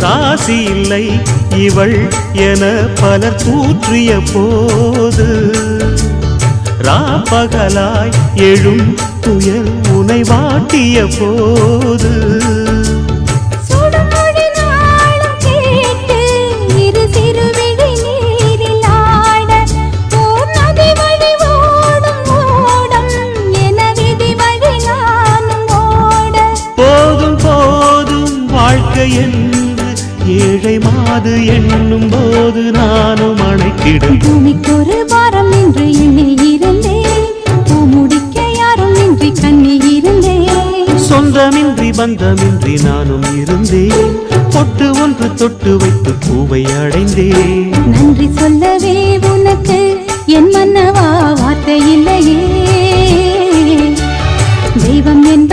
ராசி இல்லை இவள் என பலர் கூற்றிய போது ராப்பகலாய் எழும் துயர் உனை வாட்டிய போது என்று ஏழை மாது எண்ணும் போது நானும் அணைக்கிடும். பூமிக்கொரு வாரம் என்று எண்ணி இருந்தேன், பூமுடிக்க யாரும் இன்றி கண்ணி இருந்தேன். சொந்தமின்றி பந்தமின்றி நானும் இருந்தேன், பொட்டு ஒன்று தொட்டு வைத்து பூவை அடைந்தேன். நன்றி சொல்லவே உனக்கு என் மன்னவா வார்த்தை இல்லையே, தெய்வம் என்